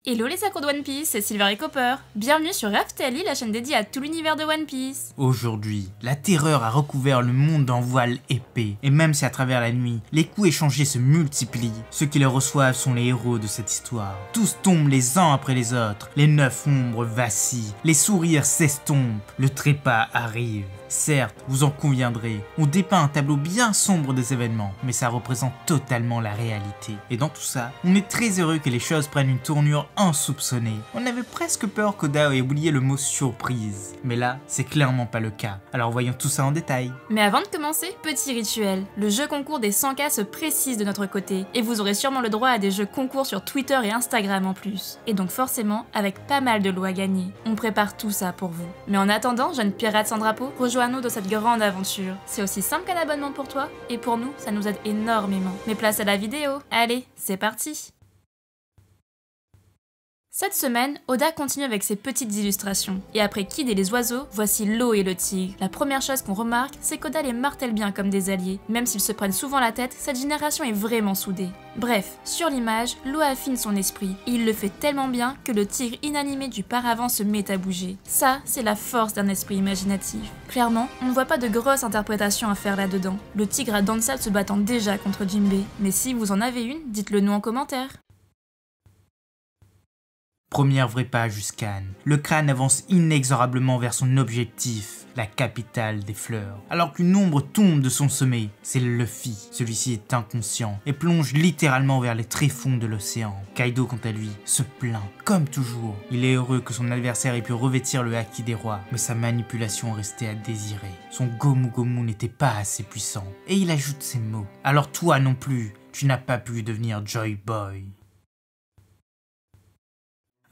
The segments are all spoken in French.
Hello les accros de One Piece, c'est Silver et Copper. Bienvenue sur Raftelli, la chaîne dédiée à tout l'univers de One Piece. Aujourd'hui, la terreur a recouvert le monde d'un voile épais. Et même si à travers la nuit, les coups échangés se multiplient, ceux qui les reçoivent sont les héros de cette histoire. Tous tombent les uns après les autres, les 9 ombres vacillent, les sourires s'estompent, le trépas arrive. Certes, vous en conviendrez, on dépeint un tableau bien sombre des événements, mais ça représente totalement la réalité. Et dans tout ça, on est très heureux que les choses prennent une tournure insoupçonnée. On avait presque peur qu'Oda ait oublié le mot surprise. Mais là, c'est clairement pas le cas. Alors voyons tout ça en détail. Mais avant de commencer, petit rituel. Le jeu concours des 100K se précise de notre côté, et vous aurez sûrement le droit à des jeux concours sur Twitter et Instagram en plus. Et donc forcément, avec pas mal de lots à gagner. On prépare tout ça pour vous. Mais en attendant, jeune pirate sans drapeau, rejoins-nous dans cette grande aventure. C'est aussi simple qu'un abonnement pour toi, et pour nous, ça nous aide énormément. Mais place à la vidéo. Allez, c'est parti! Cette semaine, Oda continue avec ses petites illustrations. Et après Kid et les oiseaux, voici l'eau et le tigre. La première chose qu'on remarque, c'est qu'Oda les martèle bien comme des alliés. Même s'ils se prennent souvent la tête, cette génération est vraiment soudée. Bref, sur l'image, l'eau affine son esprit. Et il le fait tellement bien que le tigre inanimé du paravent se met à bouger. Ça, c'est la force d'un esprit imaginatif. Clairement, on ne voit pas de grosse interprétation à faire là-dedans. Le tigre a Dansal se battant déjà contre Jinbei. Mais si vous en avez une, dites-le nous en commentaire. Première vraie page jusqu'Anne. Le crâne avance inexorablement vers son objectif, la capitale des fleurs. Alors qu'une ombre tombe de son sommet, c'est Luffy. Celui-ci est inconscient et plonge littéralement vers les tréfonds de l'océan. Kaido, quant à lui, se plaint. Comme toujours, il est heureux que son adversaire ait pu revêtir le haki des rois, mais sa manipulation restait à désirer. Son Gomu Gomu n'était pas assez puissant. Et il ajoute ces mots. Alors toi non plus, tu n'as pas pu devenir Joy Boy.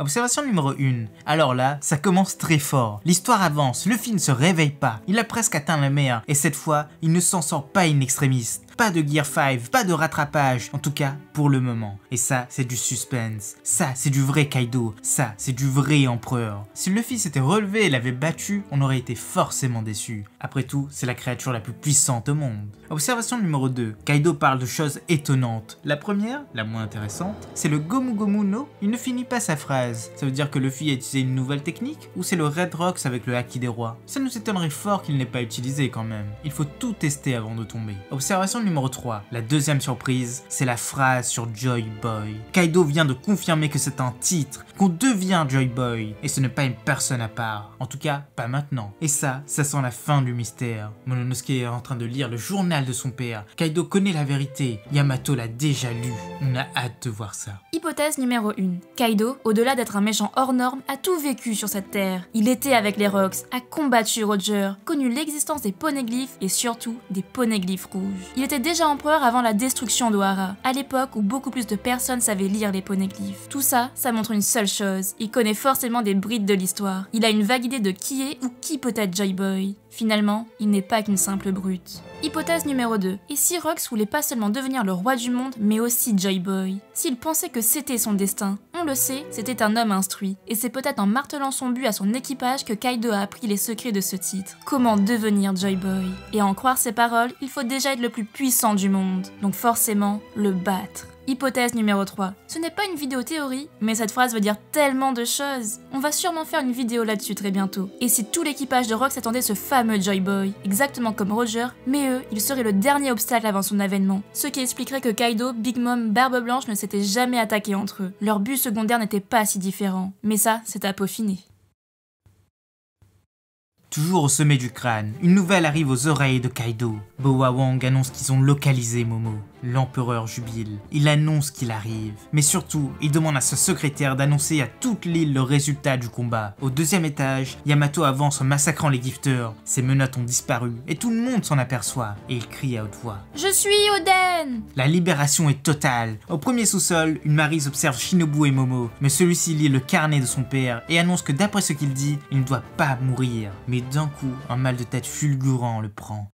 Observation numéro 1. Alors là, ça commence très fort. L'histoire avance, Luffy ne se réveille pas. Il a presque atteint la mer, et cette fois, il ne s'en sort pas in extremis. Pas de Gear 5, pas de rattrapage, en tout cas pour le moment. Et ça, c'est du suspense. Ça, c'est du vrai Kaido. Ça, c'est du vrai empereur. Si Luffy s'était relevé et l'avait battu, on aurait été forcément déçu. Après tout, c'est la créature la plus puissante au monde. Observation numéro 2. Kaido parle de choses étonnantes. La première, la moins intéressante, c'est le Gomu Gomu no. Il ne finit pas sa phrase. Ça veut dire que Luffy a utilisé une nouvelle technique, ou c'est le Red Rocks avec le Haki des rois? Ça nous étonnerait fort qu'il n'ait pas utilisé quand même. Il faut tout tester avant de tomber. Observation numéro 3. La deuxième surprise, c'est la phrase sur Joy Boy. Kaido vient de confirmer que c'est un titre, qu'on devient Joy Boy, et ce n'est pas une personne à part. En tout cas, pas maintenant. Et ça sent la fin du mystère. Momonosuke est en train de lire le journal de son père. Kaido connaît la vérité. Yamato l'a déjà lu. On a hâte de voir ça. Hypothèse numéro 1. Kaido, au-delà d'être un méchant hors norme, a tout vécu sur cette terre. Il était avec les Rocks, a combattu Roger, connu l'existence des poneglyphes et surtout des poneglyphes rouges. Il était déjà empereur avant la destruction d'Ohara, à l'époque où beaucoup plus de personnes savaient lire les poneglyphes. Tout ça, ça montre une seule chose, il connaît forcément des brides de l'histoire. Il a une vague idée de qui est ou qui peut être Joy Boy. Finalement, il n'est pas qu'une simple brute. Hypothèse numéro 2. Et si Rocks voulait pas seulement devenir le roi du monde, mais aussi Joy Boy? S'il pensait que c'était son destin, on le sait, c'était un homme instruit. Et c'est peut-être en martelant son but à son équipage que Kaido a appris les secrets de ce titre. Comment devenir Joy Boy? Et à en croire ses paroles, il faut déjà être le plus puissant du monde. Donc forcément, le battre. Hypothèse numéro 3. Ce n'est pas une vidéo théorie, mais cette phrase veut dire tellement de choses. On va sûrement faire une vidéo là-dessus très bientôt. Et si tout l'équipage de Rocks attendait ce fameux Joy Boy, exactement comme Roger, mais eux, ils seraient le dernier obstacle avant son avènement. Ce qui expliquerait que Kaido, Big Mom, Barbe Blanche ne s'étaient jamais attaqués entre eux. Leur but secondaire n'était pas si différent. Mais ça, c'est à peaufiner. Toujours au sommet du crâne, une nouvelle arrive aux oreilles de Kaido. Boa Wang annonce qu'ils ont localisé Momo. L'empereur jubile. Il annonce qu'il arrive. Mais surtout, il demande à sa secrétaire d'annoncer à toute l'île le résultat du combat. Au deuxième étage, Yamato avance en massacrant les gifters. Ses menottes ont disparu et tout le monde s'en aperçoit. Et il crie à haute voix. Je suis Oden! La libération est totale. Au premier sous-sol, une Maryse observe Shinobu et Momo. Mais celui-ci lit le carnet de son père et annonce que d'après ce qu'il dit, il ne doit pas mourir. Mais d'un coup, un mal de tête fulgurant le prend.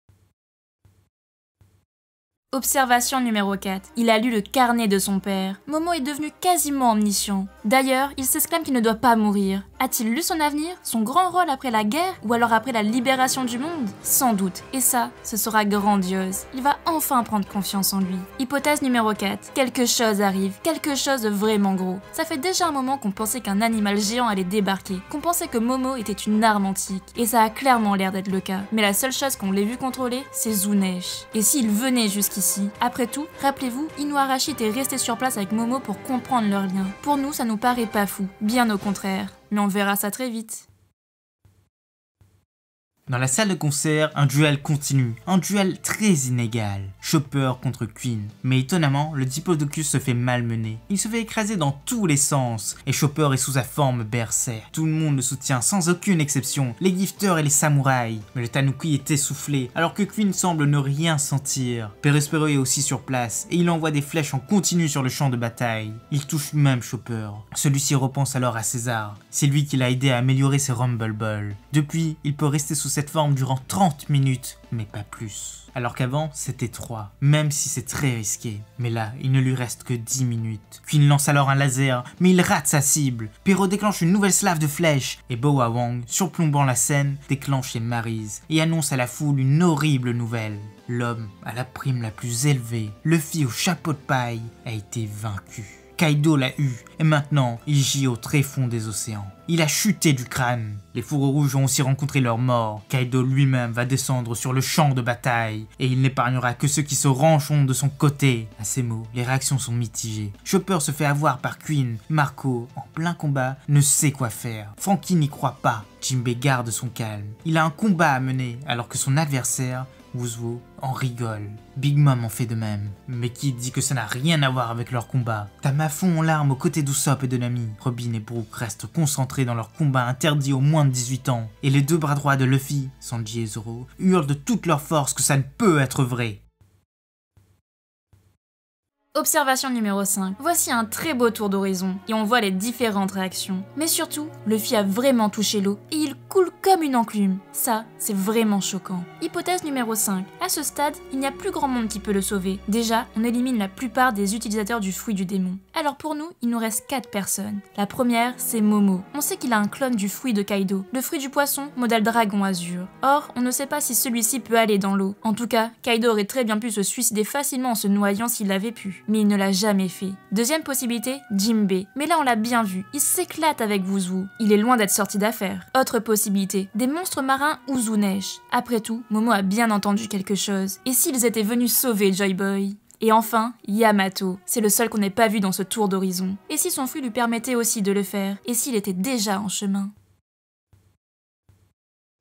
Observation numéro 4. Il a lu le carnet de son père. Momo est devenu quasiment omniscient. D'ailleurs, il s'exclame qu'il ne doit pas mourir. A-t-il lu son avenir, son grand rôle après la guerre, ou alors après la libération du monde? Sans doute, et ça, ce sera grandiose. Il va enfin prendre confiance en lui. Hypothèse numéro 4. Quelque chose arrive, quelque chose de vraiment gros. Ça fait déjà un moment qu'on pensait qu'un animal géant allait débarquer, qu'on pensait que Momo était une arme antique, et ça a clairement l'air d'être le cas. Mais la seule chose qu'on l'ait vu contrôler, c'est Zunesh. Et s'il venait jusqu'ici? Après tout, rappelez-vous, Inuarashi était resté sur place avec Momo pour comprendre leur lien. Pour nous, ça nous paraît pas fou, bien au contraire. Mais on verra ça très vite. Dans la salle de concert, un duel continue, un duel très inégal, Chopper contre Queen. Mais étonnamment, le Diplodocus se fait malmener. Il se fait écraser dans tous les sens, et Chopper est sous sa forme berserk. Tout le monde le soutient sans aucune exception, les gifters et les samouraïs. Mais le Tanuki est essoufflé, alors que Queen semble ne rien sentir. Perospero est aussi sur place, et il envoie des flèches en continu sur le champ de bataille. Il touche même Chopper. Celui-ci repense alors à César. C'est lui qui l'a aidé à améliorer ses Rumble Balls. Depuis, il peut rester sous cette forme durant 30 minutes, mais pas plus. Alors qu'avant, c'était 3, même si c'est très risqué. Mais là, il ne lui reste que 10 minutes. Queen lance alors un laser, mais il rate sa cible. Pero déclenche une nouvelle slave de flèches, et Boa Wang, surplombant la scène, déclenche les Maryse, et annonce à la foule une horrible nouvelle. L'homme à la prime la plus élevée, Luffy au chapeau de paille, a été vaincu. Kaido l'a eu, et maintenant, il gît au tréfond des océans. Il a chuté du crâne. Les fourreaux rouges ont aussi rencontré leur mort. Kaido lui-même va descendre sur le champ de bataille, et il n'épargnera que ceux qui se rangeront de son côté. À ces mots, les réactions sont mitigées. Chopper se fait avoir par Queen. Marco, en plein combat, ne sait quoi faire. Franky n'y croit pas. Jinbei garde son calme. Il a un combat à mener, alors que son adversaire, Wuzuo, en rigole. Big Mom en fait de même. Mais qui dit que ça n'a rien à voir avec leur combat? Tama fond en larmes aux côtés d'Usopp et de Nami. Robin et Brook restent concentrés dans leur combat interdit aux moins de 18 ans. Et les deux bras droits de Luffy, Sanji et Zoro, hurlent de toute leur force que ça ne peut être vrai. Observation numéro 5. Voici un très beau tour d'horizon, et on voit les différentes réactions. Mais surtout, Luffy a vraiment touché l'eau, et il coule comme une enclume. Ça, c'est vraiment choquant. Hypothèse numéro 5. À ce stade, il n'y a plus grand monde qui peut le sauver. Déjà, on élimine la plupart des utilisateurs du fruit du démon. Alors pour nous, il nous reste 4 personnes. La première, c'est Momo. On sait qu'il a un clone du fruit de Kaido, le fruit du poisson, modèle dragon azur. Or, on ne sait pas si celui-ci peut aller dans l'eau. En tout cas, Kaido aurait très bien pu se suicider facilement en se noyant s'il l'avait pu. Mais il ne l'a jamais fait. Deuxième possibilité, Jinbei. Mais là on l'a bien vu, il s'éclate avec Wuzuo. Il est loin d'être sorti d'affaire. Autre possibilité, des monstres marins ou Zunesh. Après tout, Momo a bien entendu quelque chose. Et s'ils étaient venus sauver Joy Boy? Et enfin, Yamato. C'est le seul qu'on n'ait pas vu dans ce tour d'horizon. Et si son fruit lui permettait aussi de le faire? Et s'il était déjà en chemin?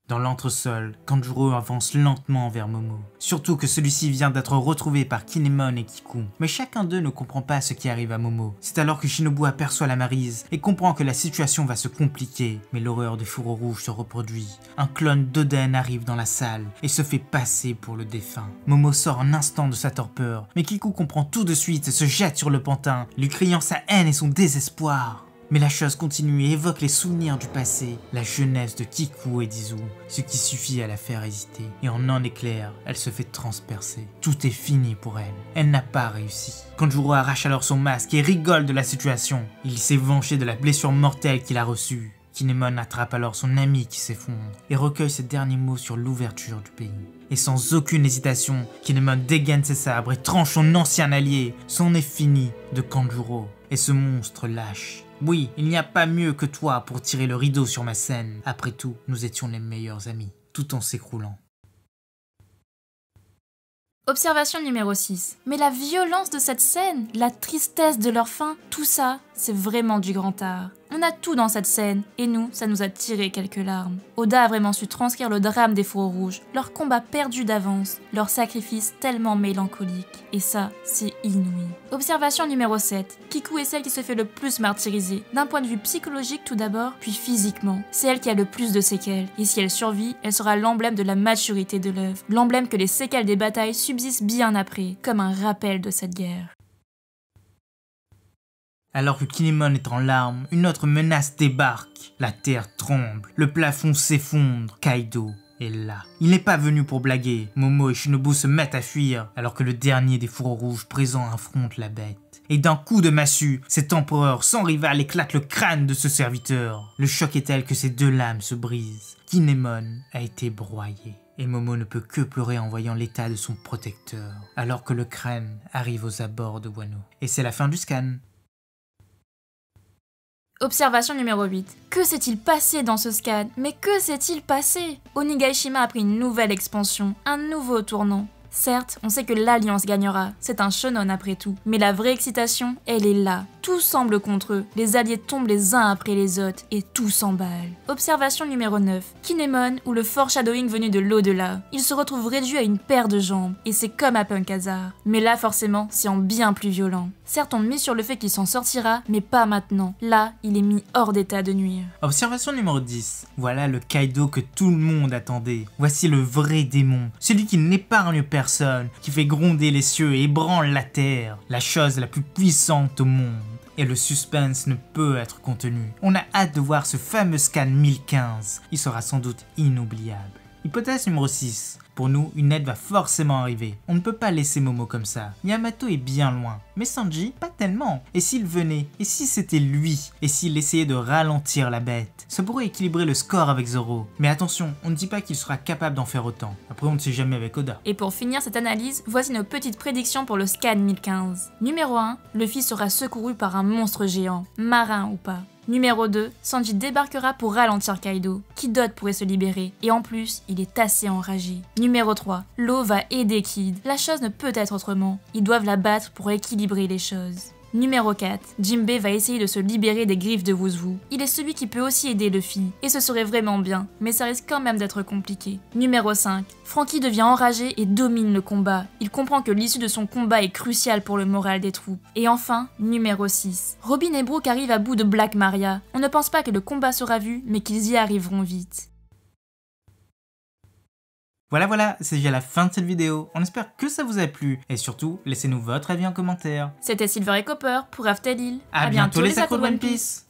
Dans l'entresol, Kanjuro avance lentement vers Momo. Surtout que celui-ci vient d'être retrouvé par Kinemon et Kiku. Mais chacun d'eux ne comprend pas ce qui arrive à Momo. C'est alors que Shinobu aperçoit la Maryse et comprend que la situation va se compliquer. Mais l'horreur des fourreaux rouges se reproduit. Un clone d'Oden arrive dans la salle et se fait passer pour le défunt. Momo sort un instant de sa torpeur, mais Kiku comprend tout de suite et se jette sur le pantin, lui criant sa haine et son désespoir. Mais la chose continue et évoque les souvenirs du passé, la jeunesse de Kiku et d'Izu, ce qui suffit à la faire hésiter. Et en un éclair, elle se fait transpercer. Tout est fini pour elle. Elle n'a pas réussi. Kanjuro arrache alors son masque et rigole de la situation. Il s'est vengé de la blessure mortelle qu'il a reçue. Kinemon attrape alors son ami qui s'effondre et recueille ses derniers mots sur l'ouverture du pays. Et sans aucune hésitation, Kinemon dégaine ses sabres et tranche son ancien allié. C'en est fini de Kanjuro. Et ce monstre lâche. Oui, il n'y a pas mieux que toi pour tirer le rideau sur ma scène. Après tout, nous étions les meilleurs amis, tout en s'écroulant. Observation numéro 6. Mais la violence de cette scène, la tristesse de leur fin, tout ça, c'est vraiment du grand art. On a tout dans cette scène, et nous, ça nous a tiré quelques larmes. Oda a vraiment su transcrire le drame des fourreaux rouges, leur combat perdu d'avance, leur sacrifice tellement mélancolique. Et ça, c'est inouï. Observation numéro 7. Kiku est celle qui se fait le plus martyriser, d'un point de vue psychologique tout d'abord, puis physiquement. C'est elle qui a le plus de séquelles, et si elle survit, elle sera l'emblème de la maturité de l'œuvre, l'emblème que les séquelles des batailles subsistent bien après, comme un rappel de cette guerre. Alors que Kinemon est en larmes, une autre menace débarque. La terre tremble, le plafond s'effondre. Kaido Et là, il n'est pas venu pour blaguer. Momo et Shinobu se mettent à fuir, alors que le dernier des fourreaux rouges présents affronte la bête. Et d'un coup de massue, cet empereur sans rival éclate le crâne de ce serviteur. Le choc est tel que ses deux lames se brisent. Kinemon a été broyé. Et Momo ne peut que pleurer en voyant l'état de son protecteur, alors que le crâne arrive aux abords de Wano. Et c'est la fin du scan. Observation numéro 8. Que s'est-il passé dans ce scan? Mais que s'est-il passé? Onigashima a pris une nouvelle expansion, un nouveau tournant. Certes, on sait que l'Alliance gagnera, c'est un shonen après tout, mais la vraie excitation, elle est là. Tout semble contre eux, les alliés tombent les uns après les autres, et tout s'emballe. Observation numéro 9. Kinemon, ou le foreshadowing venu de l'au-delà. Il se retrouve réduit à une paire de jambes, et c'est comme à Punk Hazard. Mais là, forcément, c'est en bien plus violent. Certes, on mise sur le fait qu'il s'en sortira, mais pas maintenant. Là, il est mis hors d'état de nuire. Observation numéro 10. Voilà le Kaido que tout le monde attendait. Voici le vrai démon, celui qui n'épargne personne, qui fait gronder les cieux et ébranle la terre, la chose la plus puissante au monde. Et le suspense ne peut être contenu. On a hâte de voir ce fameux scan 1015. Il sera sans doute inoubliable. Hypothèse numéro 6. Pour nous, une aide va forcément arriver. On ne peut pas laisser Momo comme ça. Yamato est bien loin, mais Sanji, pas tellement. Et s'il venait? Et si c'était lui? Et s'il essayait de ralentir la bête? Ça pourrait équilibrer le score avec Zoro. Mais attention, on ne dit pas qu'il sera capable d'en faire autant. Après, on ne sait jamais avec Oda. Et pour finir cette analyse, voici nos petites prédictions pour le scan 1015. Numéro 1, Luffy sera secouru par un monstre géant, marin ou pas. Numéro 2, Sanji débarquera pour ralentir Kaido. Kidot pourrait se libérer, et en plus, il est assez enragé. Numéro 3, Law va aider Kid. La chose ne peut être autrement. Ils doivent la battre pour équilibrer les choses. Numéro 4, Jinbei va essayer de se libérer des griffes de Wuzwu. Il est celui qui peut aussi aider Luffy, et ce serait vraiment bien, mais ça risque quand même d'être compliqué. Numéro 5, Franky devient enragé et domine le combat. Il comprend que l'issue de son combat est cruciale pour le moral des troupes. Et enfin, numéro 6, Robin et Brook arrivent à bout de Black Maria. On ne pense pas que le combat sera vu, mais qu'ils y arriveront vite. Voilà, c'est déjà la fin de cette vidéo. On espère que ça vous a plu. Et surtout, laissez-nous votre avis en commentaire. C'était Silver et Copper pour After Lille. À bientôt les accros de One Piece.